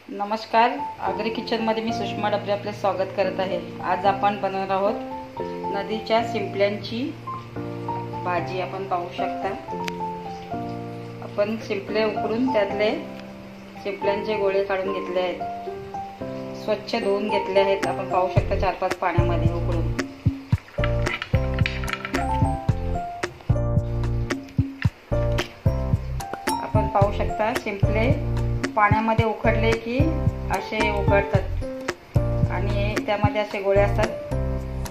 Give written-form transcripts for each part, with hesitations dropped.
नमस्कार, आगरी किचनमध्ये मी सुषमा डबरे आपले स्वागत करत आहे। आज आपण बनवणार आहोत नदीच्या शिंपल्यांची भाजी। आपण पाहू शकता, आपण शिंपले उकडून त्यातले शिंपल्यांचे गोळे काढून घेतले आहेत, स्वच्छ धुवून घेतले आहेत। आपण पाहू शकता 4-5 पाण्यामध्ये उकडून। आपण पाहू शकता शिंपले पाण्यामध्ये उकडले की असे उघडतात आणि त्यामध्ये असे गोळे असतात,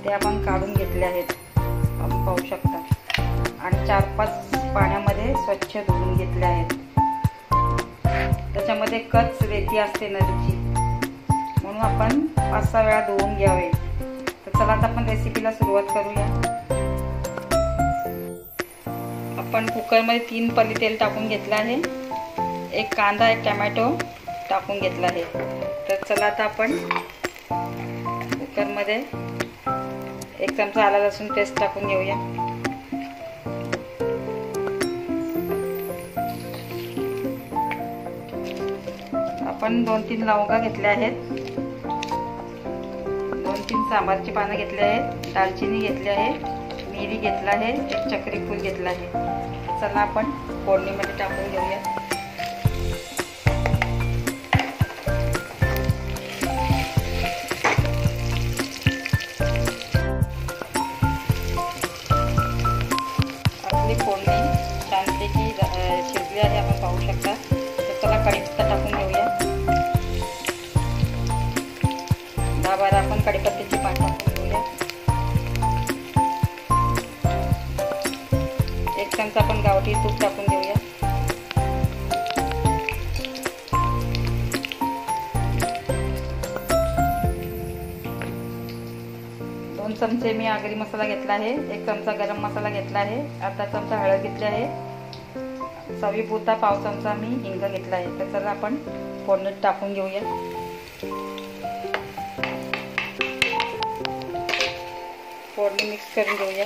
ते आपण काढून घेतले आहेत। आपण पाहू शकता आणि 4-5 पाण्यामध्ये स्वच्छ धुवून घेतले आहेत। त्याच्यामध्ये कच रेती असते नदीची, म्हणून आपण 5-6 वेळा धुवून घ्यावे। तर चला आता आपण रेसिपीला सुरुवात करूया। आपण कुकरमध्ये 3 पळी तेल टाकून घेतलं आहे। एक कांदा, एक टोमॅटो टाकून घेतला आहे। तर चला आता आपण कुकरमध्ये 1 चमचा आला लसूण पेस्ट टाकून घेऊया। आपण 2-3 लवंगा घेतल्या आहेत, 2-3 सांबारची पानं घेतली आहेत, दालचिनी घेतली आहे, मिरी घेतला आहे, एक चक्री फूल घेतला आहे। चला आपण फोडणीमध्ये टाकून घेऊया। फोडणी छानपैकी शिजली आहे, आपण पाहू शकता। तर चला कढीपत्ता टाकून घेऊया। 10-12 आपण कढीपत्त्याची पान टाकून घेऊया। 1 चमचा आपण गावठी तूप टाकून घेऊया। दोन चमचे मी आगरी मसाला घेतला आहे, 1 चमचा गरम मसाला घेतला आहे, अर्धा चमचा हळद घेतली आहे, चवीपुरता पाव चमचा मी हिंग घेतला आहे। तर चला आपण फोडणीत टाकून घेऊया। फोडणी मिक्स करून घेऊया।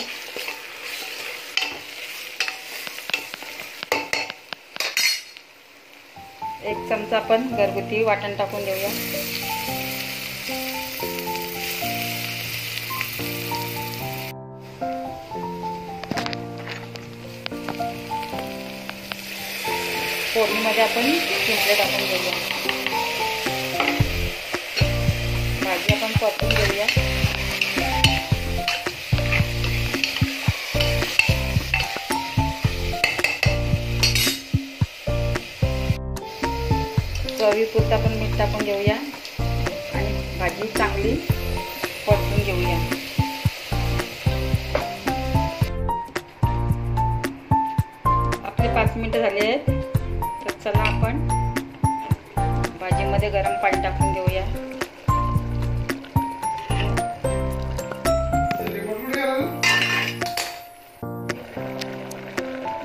एक चमचा आपण घरगुती वाटण टाकून घेऊया। फोडणीमध्ये आपण शिंपले टाकून घेऊया। भाजी आपण परतून घेऊया। चवीपुरतं आपण मीठ टाकून घेऊया आणि भाजी चांगली परतून घेऊया। आपले 5 मिनिटं झाले आहेत। तर चला आपण भाजीमध्ये गरम पाणी टाकून घेऊया।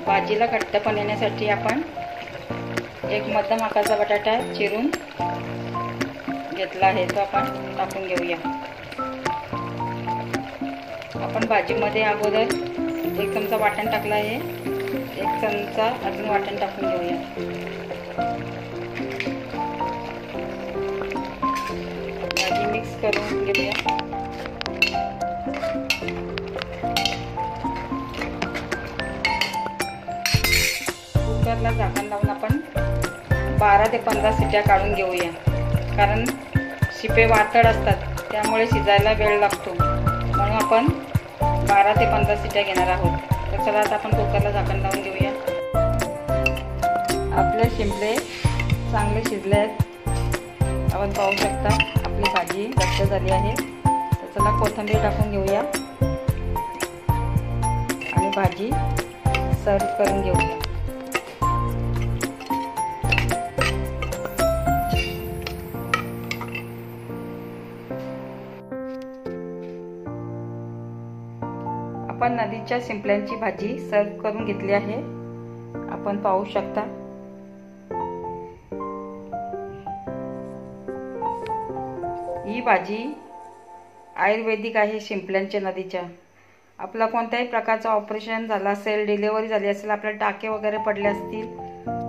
भाजीला घट्टपणा येण्यासाठी आपण एक मध्यम आकाराचा बटाटा चिरून घेतला आहे, तो आपण टाकून घेऊया। आपण भाजीमध्ये अगोदर 1 चमचा वाटण टाकलं आहे, 1 चमचा अजून वाटण टाकून घेऊया। भाजी मिक्स करून घेऊया। कुकरला झाकण लावून आपण 12 ते 15 शिट्या काढून घेऊया, कारण शिपे वातड असतात, त्यामुळे शिजायला वेळ लागतो, म्हणून आपण 12 ते 15 शिट्या घेणार आहोत। तर चला आता आपण कुकरला झाकण लावून घेऊया। आपले शिंपले चांगले शिजले आहेत, आपण पाहू शकता। आपली भाजी घट्ट झाली आहे। तर चला कोथिंबीर टाकून घेऊया आणि भाजी सर्व करून घेऊया। आपण नदीच्या शिंपल्यांची भाजी सर्व करून घेतली आहे, आपण पाहू शकता। ही भाजी आयुर्वेदिक आहे शिंपल्यांच्या नदीच्या। आपला कोणत्याही प्रकारचं ऑपरेशन झालं असेल, डिलिव्हरी झाली असेल, आपल्याला टाके वगैरे पडले असतील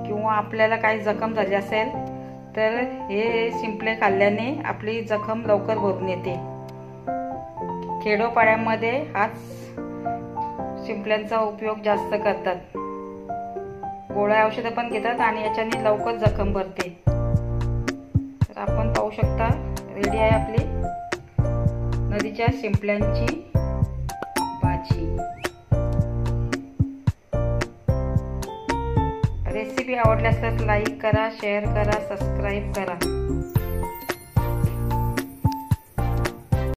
किंवा आपल्याला काही जखम झाली असेल, तर हे शिंपले खाल्ल्याने आपली जखम लवकर भरून येते. खेडोपाड्यामध्ये हाच शिंपल्यांचा उपयोग जास्त करतात. गोळ्या औषधं पण घेतात आणि याच्याने लवकर जखम भरते. तर आपण पाहू शकता रेडी आहे आपली नदीच्या शिंपल्यांची भाजी. रेसिपी आवडल्यास लाईक करा, शेअर करा, सबस्क्राईब करा.